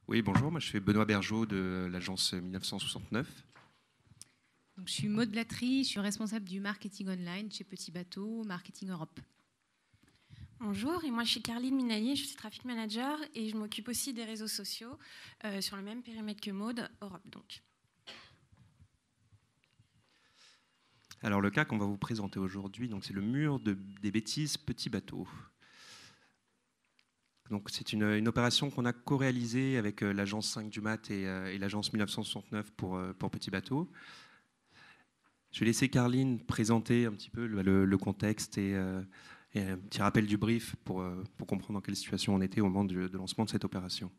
Oui, bonjour, moi je suis Benoît Bergeau de l'agence 1969. Donc, je suis Maude Blattery, je suis responsable du marketing online chez Petit Bateau, Marketing Europe. Bonjour, et moi je suis Caroline Minaillé, je suis traffic manager et je m'occupe aussi des réseaux sociaux sur le même périmètre que Maude, Europe donc. Alors le cas qu'on va vous présenter aujourd'hui, c'est le mur des bêtises Petit Bateau. Donc c'est une opération qu'on a co-réalisée avec l'agence 5 du Mat et l'agence 1969 pour Petit Bateau. Je vais laisser Caroline présenter un petit peu le contexte et un petit rappel du brief pour comprendre dans quelle situation on était au moment de lancement de cette opération.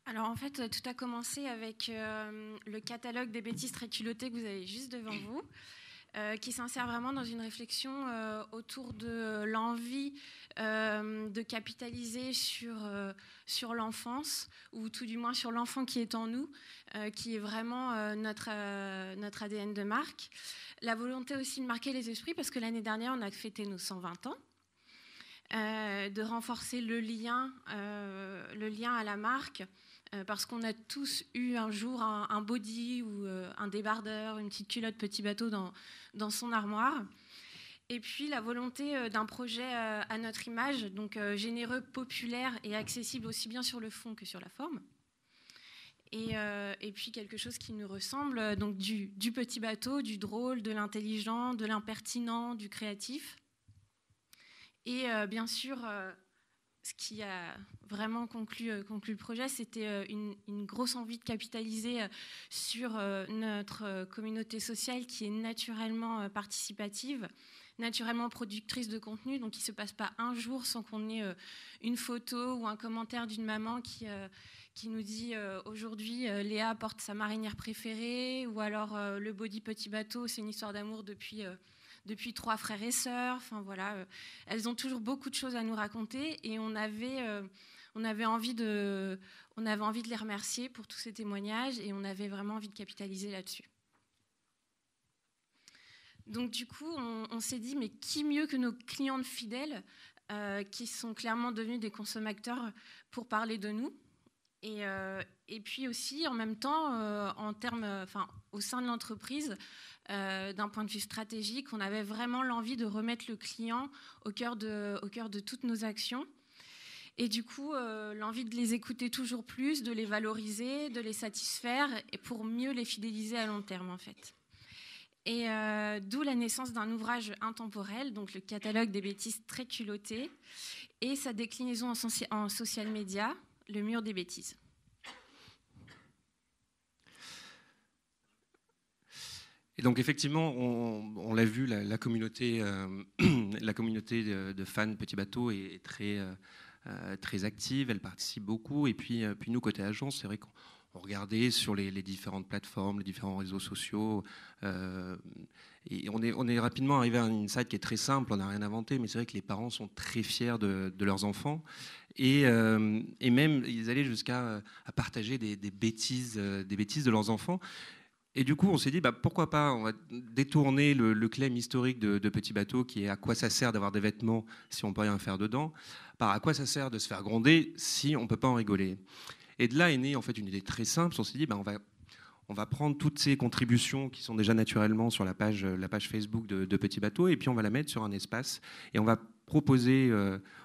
Alors en fait, tout a commencé avec le catalogue des bêtises très culottées que vous avez juste devant vous, qui s'insère vraiment dans une réflexion autour de l'envie de capitaliser sur l'enfance, ou tout du moins sur l'enfant qui est en nous, qui est vraiment notre ADN de marque. La volonté aussi de marquer les esprits, parce que l'année dernière, on a fêté nos 120 ans, de renforcer le lien à la marque, parce qu'on a tous eu un jour un body ou un débardeur, une petite culotte Petit Bateau dans son armoire. Et puis la volonté d'un projet à notre image, donc généreux, populaire et accessible aussi bien sur le fond que sur la forme. Et puis quelque chose qui nous ressemble, donc du petit bateau, du drôle, de l'intelligent, de l'impertinent, du créatif. Et bien sûr, ce qui a vraiment conclu le projet, c'était une grosse envie de capitaliser sur notre communauté sociale qui est naturellement participative, naturellement productrice de contenu. Donc il ne se passe pas un jour sans qu'on ait une photo ou un commentaire d'une maman qui nous dit aujourd'hui Léa porte sa marinière préférée, ou alors le body Petit Bateau, c'est une histoire d'amour depuis 3 frères et sœurs. Enfin voilà, elles ont toujours beaucoup de choses à nous raconter, et on avait envie de les remercier pour tous ces témoignages, et on avait vraiment envie de capitaliser là-dessus. Donc du coup, on s'est dit, mais qui mieux que nos clientes fidèles qui sont clairement devenus des consommateurs pour parler de nous. Et puis aussi, en même temps, au sein de l'entreprise, d'un point de vue stratégique, on avait vraiment l'envie de remettre le client au cœur de toutes nos actions. Et du coup, l'envie de les écouter toujours plus, de les valoriser, de les satisfaire, et pour mieux les fidéliser à long terme, en fait. Et d'où la naissance d'un ouvrage intemporel, donc le catalogue des bêtises très culottées, et sa déclinaison en social media, le mur des bêtises. Et donc effectivement, on l'a vu, la communauté, la communauté de fans Petit Bateau est très active, elle participe beaucoup. Et puis nous, côté agence, c'est vrai qu'on regardait sur les différentes plateformes, les différents réseaux sociaux. Et on est rapidement arrivé à une insight qui est très simple, on n'a rien inventé, mais c'est vrai que les parents sont très fiers de leurs enfants. Et même, ils allaient jusqu'à à partager des bêtises de leurs enfants. Et du coup, on s'est dit, pourquoi pas, on va détourner le claim historique de Petit Bateau, qui est à quoi ça sert d'avoir des vêtements si on ne peut rien faire dedans, par à quoi ça sert de se faire gronder si on ne peut pas en rigoler. Et de là est née en fait une idée très simple. On s'est dit, on va prendre toutes ces contributions qui sont déjà naturellement sur la page Facebook de Petit Bateau, et puis on va la mettre sur un espace, et on va proposer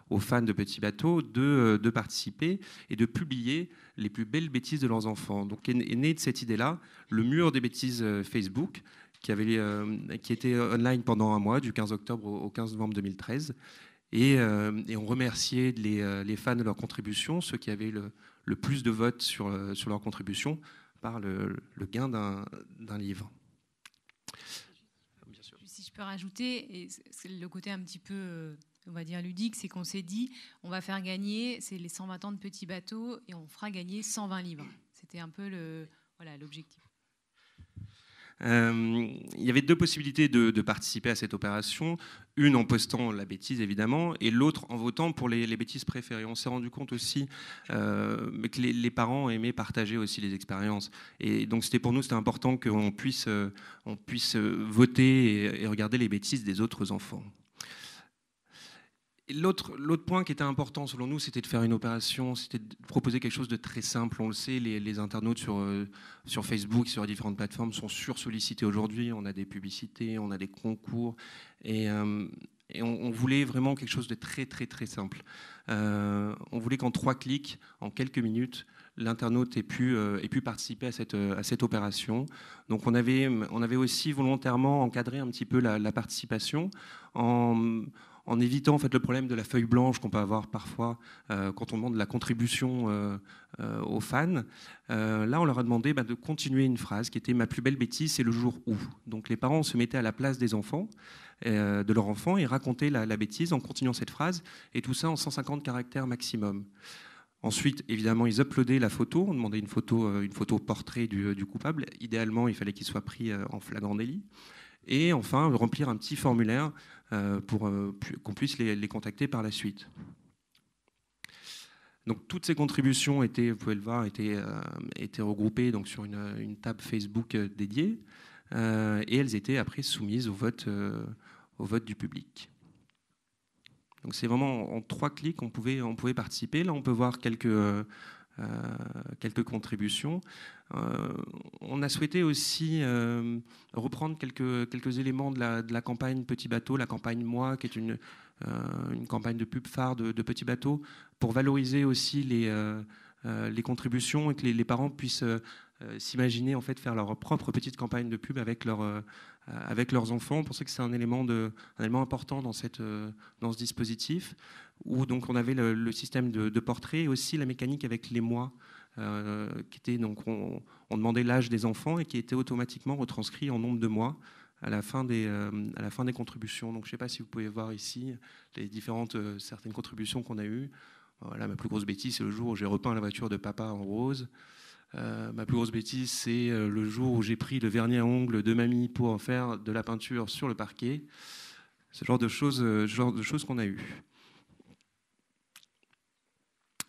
aux fans de Petit Bateau de participer et de publier les plus belles bêtises de leurs enfants. Donc est né de cette idée-là le mur des bêtises Facebook, qui était online pendant un mois, du 15 octobre au 15 novembre 2013. Et on remerciait les fans de leur contribution, ceux qui avaient le plus de votes sur leur contribution, par le gain d'un livre. Bien sûr. Si je peux rajouter, et c'est le côté un petit peu, on va dire ludique, c'est qu'on s'est dit, on va faire gagner, c'est les 120 ans de Petit Bateau, et on fera gagner 120 livres. C'était un peu l'objectif. Il y avait 2 possibilités de participer à cette opération. Une en postant la bêtise, évidemment, et l'autre en votant pour les bêtises préférées. On s'est rendu compte aussi que les parents aimaient partager aussi les expériences. Et donc pour nous, c'était important qu'on puisse voter et regarder les bêtises des autres enfants. L'autre point qui était important selon nous, c'était de faire une opération, c'était de proposer quelque chose de très simple. On le sait, les internautes sur Facebook, sur les différentes plateformes sont sursollicités aujourd'hui. On a des publicités, on a des concours, et on voulait vraiment quelque chose de très très très simple. On voulait qu'en 3 clics, en quelques minutes, l'internaute ait pu participer à cette opération. Donc on avait aussi volontairement encadré un petit peu la participation en évitant en fait le problème de la feuille blanche qu'on peut avoir parfois quand on demande la contribution aux fans. Là, on leur a demandé de continuer une phrase qui était « Ma plus belle bêtise, c'est le jour où ». Donc les parents se mettaient à la place des enfants, de leur enfant, et racontaient la bêtise en continuant cette phrase, et tout ça en 150 caractères maximum. Ensuite, évidemment, ils uploadaient la photo. On demandait une photo portrait du coupable. Idéalement, il fallait qu'il soit pris en flagrant délit. Et enfin, remplir un petit formulaire pour qu'on puisse les contacter par la suite. Donc, toutes ces contributions étaient, vous pouvez le voir, étaient regroupées donc, sur une table Facebook dédiée. Et elles étaient après soumises au vote du public. Donc c'est vraiment en 3 clics on pouvait participer. Là, on peut voir quelques contributions. On a souhaité aussi reprendre quelques éléments de la campagne Petit Bateau, la campagne Moi, qui est une campagne de pub phare de Petit Bateau, pour valoriser aussi les contributions et que les parents puissent s'imaginer en fait faire leur propre petite campagne de pub avec leurs enfants. On pensait que c'est un élément important dans ce dispositif, où donc on avait le système de portrait et aussi la mécanique avec les mois, qui était donc on demandait l'âge des enfants et qui était automatiquement retranscrit en nombre de mois à la fin des contributions. Donc je ne sais pas si vous pouvez voir ici les certaines contributions qu'on a eues. Voilà, ma plus grosse bêtise, c'est le jour où j'ai repeint la voiture de papa en rose. Ma plus grosse bêtise, c'est le jour où j'ai pris le vernis à ongles de mamie pour faire de la peinture sur le parquet. Ce genre de choses qu'on a eues.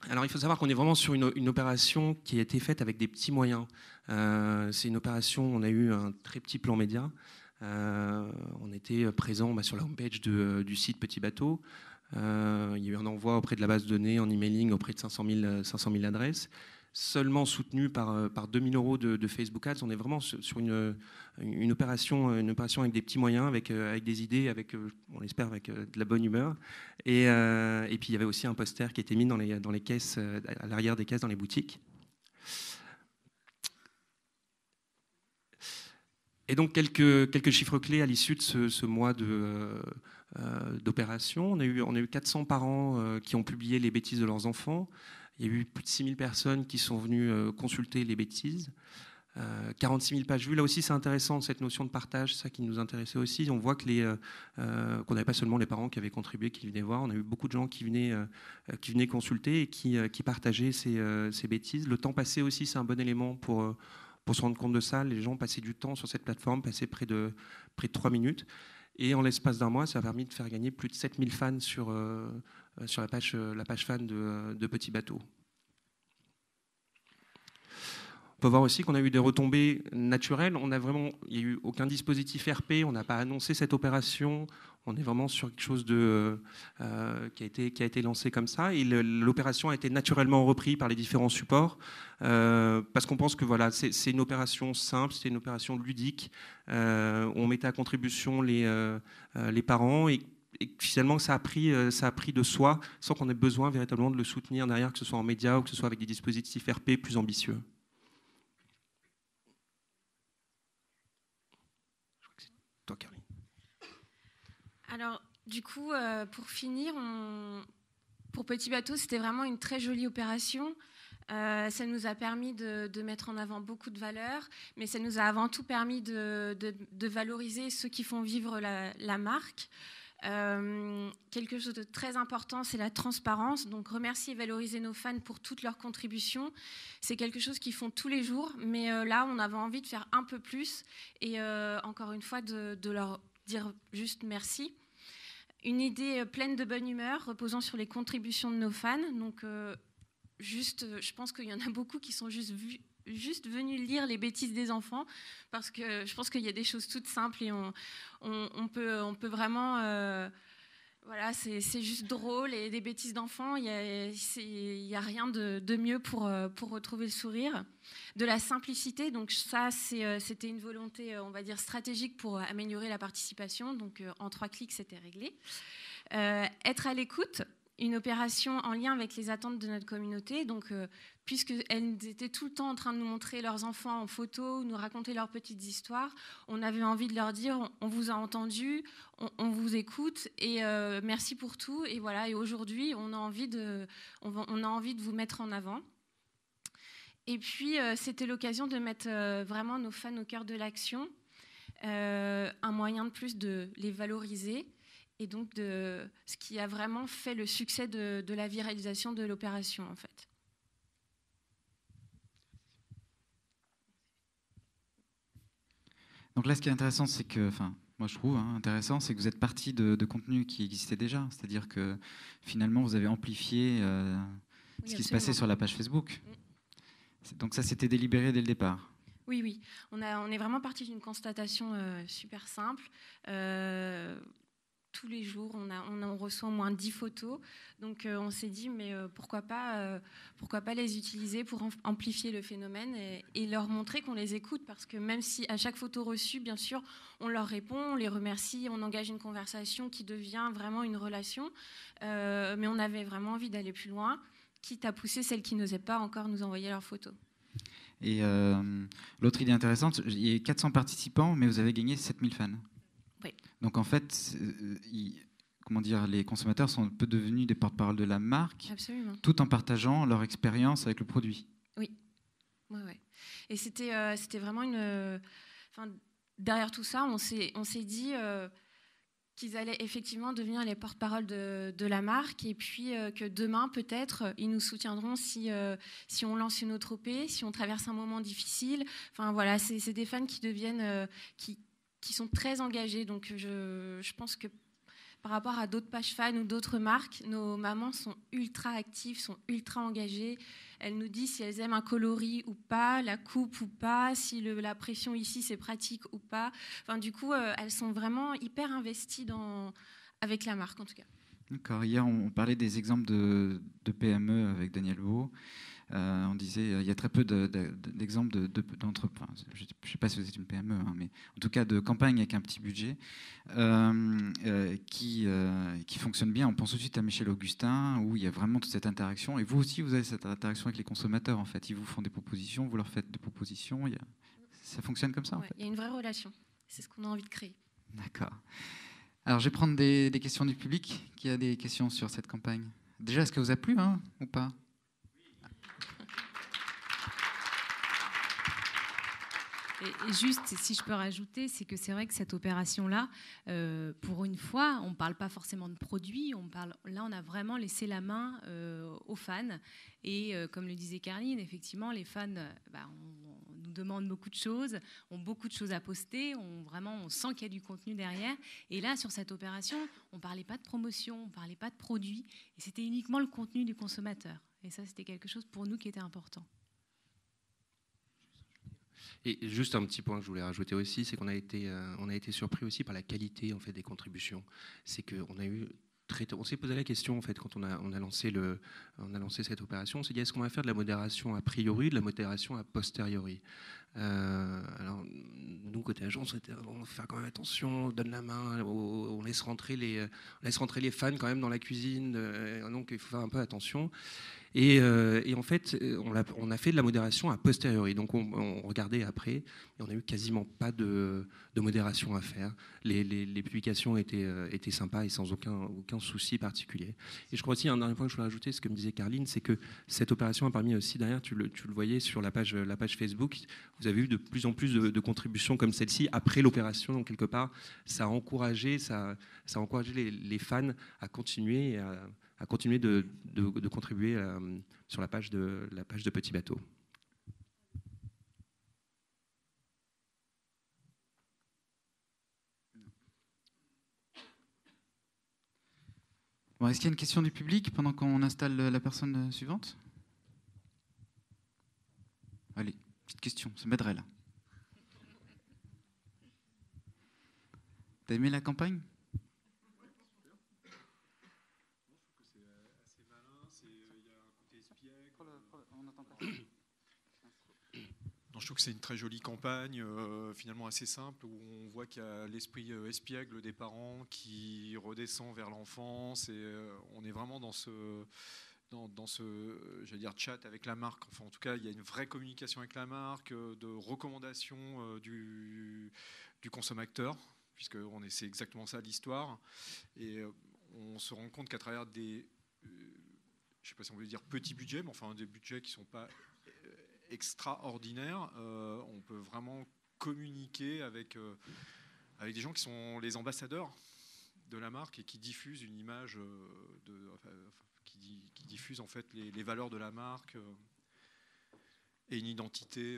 Alors il faut savoir qu'on est vraiment sur une opération qui a été faite avec des petits moyens. C'est une opération, on a eu un très petit plan média. On était présent sur la homepage du site Petit Bateau. Il y a eu un envoi auprès de la base de données en emailing auprès de 500 000 adresses. Seulement soutenu par 2 000 € de Facebook Ads. On est vraiment sur une opération avec des petits moyens, avec des idées, on l'espère avec de la bonne humeur. Et puis il y avait aussi un poster qui était mis dans les caisses, à l'arrière des caisses dans les boutiques. Et donc quelques chiffres clés à l'issue de ce mois d'opération. On a eu 400 parents qui ont publié les bêtises de leurs enfants. Il y a eu plus de 6 000 personnes qui sont venues consulter les bêtises. 46 000 pages vues. Là aussi, c'est intéressant, cette notion de partage, c'est ça qui nous intéressait aussi. On voit qu'on n'avait pas seulement les parents qui avaient contribué, qui venaient voir. On a eu beaucoup de gens qui venaient consulter et qui partageaient ces bêtises. Le temps passé aussi, c'est un bon élément pour se rendre compte de ça. Les gens passaient du temps sur cette plateforme, passaient près de 3 minutes. Et en l'espace d'un mois, ça a permis de faire gagner plus de 7 000 fans sur la page fan de Petit Bateau. On peut voir aussi qu'on a eu des retombées naturelles. Il n'y a eu aucun dispositif RP, on n'a pas annoncé cette opération. On est vraiment sur quelque chose qui a été lancé comme ça. Et l'opération a été naturellement reprise par les différents supports parce qu'on pense que voilà, c'est une opération simple, c'est une opération ludique. On mettait à contribution les parents et finalement, ça a pris de soi sans qu'on ait besoin véritablement de le soutenir derrière, que ce soit en médias ou que ce soit avec des dispositifs RP plus ambitieux. Je crois que c'est toi, Caroline. Alors, du coup, pour finir, pour Petit Bateau, c'était vraiment une très jolie opération. Ça nous a permis de mettre en avant beaucoup de valeurs, mais ça nous a avant tout permis de valoriser ceux qui font vivre la marque. Quelque chose de très important, c'est la transparence. Donc remercier et valoriser nos fans pour toutes leurs contributions. C'est quelque chose qu'ils font tous les jours, mais là on avait envie de faire un peu plus et encore une fois de leur dire juste merci. Une idée pleine de bonne humeur, reposant sur les contributions de nos fans. Donc je pense qu'il y en a beaucoup qui sont juste venus lire les bêtises des enfants, parce que je pense qu'il y a des choses toutes simples et on peut vraiment Voilà, c'est juste drôle et des bêtises d'enfants. Il y a rien de mieux pour retrouver le sourire. De la simplicité, donc ça, c'était une volonté, on va dire, stratégique pour améliorer la participation. Donc en 3 clics, c'était réglé. Être à l'écoute, une opération en lien avec les attentes de notre communauté. Donc, puisqu'elles étaient tout le temps en train de nous montrer leurs enfants en photo, nous raconter leurs petites histoires, on avait envie de leur dire on vous a entendu, on vous écoute et merci pour tout. Et voilà. Et aujourd'hui, on a envie de vous mettre en avant. Et puis, c'était l'occasion de mettre vraiment nos fans au cœur de l'action, un moyen de plus de les valoriser. Et donc, de ce qui a vraiment fait le succès de la viralisation de l'opération, en fait. Donc là, ce qui est intéressant, c'est que, enfin, moi je trouve intéressant, c'est que vous êtes parti de contenus qui existaient déjà. C'est-à-dire que finalement, vous avez amplifié ce qui se passait sur la page Facebook. Donc ça, c'était délibéré dès le départ. Oui. On est vraiment parti d'une constatation super simple. Tous les jours, on reçoit au moins 10 photos. Donc, on s'est dit, mais pourquoi pas les utiliser pour amplifier le phénomène et leur montrer qu'on les écoute. Parce que même si à chaque photo reçue, bien sûr, on leur répond, on les remercie, on engage une conversation qui devient vraiment une relation. Mais on avait vraiment envie d'aller plus loin, quitte à pousser celles qui n'osaient pas encore nous envoyer leurs photos. Et l'autre idée intéressante, il y a 400 participants, mais vous avez gagné 7000 fans. Oui. Donc en fait, les consommateurs sont un peu devenus des porte-parole de la marque. Absolument. Tout en partageant leur expérience avec le produit. Oui. Et c'était vraiment derrière tout ça, on s'est dit qu'ils allaient effectivement devenir les porte-parole de la marque et puis que demain, peut-être, ils nous soutiendront si on lance une autre OP, si on traverse un moment difficile. Enfin voilà, c'est des fans qui deviennent... qui sont très engagés. Donc, je pense que par rapport à d'autres pages fans ou d'autres marques, nos mamans sont ultra actives, sont ultra engagées. Elles nous disent si elles aiment un coloris ou pas, la coupe ou pas, si la pression ici, c'est pratique ou pas. Enfin, du coup, elles sont vraiment hyper investies avec la marque, en tout cas. D'accord. Hier, on parlait des exemples de PME avec Daniel Vaux. On disait il y a très peu d'exemples d'entreprises. Je ne sais pas si vous êtes une PME, mais en tout cas de campagnes avec un petit budget qui fonctionnent bien. On pense tout de suite à Michel Augustin, où il y a vraiment toute cette interaction. Et vous aussi, vous avez cette interaction avec les consommateurs. En fait, ils vous font des propositions, vous leur faites des propositions. Ça fonctionne comme ça. En fait. Il y a une vraie relation. C'est ce qu'on a envie de créer. D'accord. Alors, je vais prendre des questions du public. Qui a des questions sur cette campagne? Déjà, est-ce que vous a plu ou pas? Et juste, si je peux rajouter, c'est que c'est vrai que cette opération-là, pour une fois, on ne parle pas forcément de produits, là on a vraiment laissé la main aux fans. Et comme le disait Carline, effectivement, les fans on nous demandent beaucoup de choses, ont beaucoup de choses à poster, on sent qu'il y a du contenu derrière. Et là, sur cette opération, on ne parlait pas de promotion, on ne parlait pas de produits, et c'était uniquement le contenu du consommateur. Et ça, c'était quelque chose pour nous qui était important. Et juste un petit point que je voulais rajouter aussi, c'est qu'on a été surpris aussi par la qualité en fait des contributions. C'est qu'on a eu on s'est posé la question en fait quand on a lancé cette opération. On s'est dit est-ce qu'on va faire de la modération a priori, de la modération a posteriori. Alors nous côté agence, on va faire quand même attention, on donne la main, on laisse rentrer les fans quand même dans la cuisine. Donc il faut faire un peu attention. Et en fait, on a fait de la modération a posteriori. Donc, on regardait après et on n'a eu quasiment pas de modération à faire. Les publications étaient sympas et sans aucun souci particulier. Et je crois aussi, un dernier point que je voulais rajouter, ce que me disait Carline, c'est que cette opération a permis aussi, derrière, tu le voyais sur la page Facebook, vous avez eu de plus en plus de contributions comme celle-ci après l'opération. Donc, quelque part, ça a encouragé les fans à continuer de contribuer sur la page de Petit Bateau. Bon, est-ce qu'il y a une question du public pendant qu'on installe la personne suivante? Allez, petite question, ça m'aiderait là. T'as aimé la campagne? je trouve que c'est une très jolie campagne, finalement assez simple, où on voit qu'il y a l'esprit espiègle des parents qui redescend vers l'enfance, et on est vraiment dans ce j'allais dire, chat avec la marque. Enfin, en tout cas, il y a une vraie communication avec la marque, de recommandation du consommateur, puisque c'est exactement ça l'histoire. Et on se rend compte qu'à travers des, je ne sais pas si on veut dire petits budgets, mais enfin des budgets qui ne sont pas extraordinaires, on peut vraiment communiquer avec des gens qui sont les ambassadeurs de la marque et qui diffusent une image qui diffuse en fait les valeurs de la marque et une identité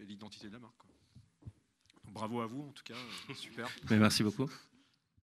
et l'identité de la marque, quoi. Donc, bravo à vous en tout cas, super. Mais merci beaucoup.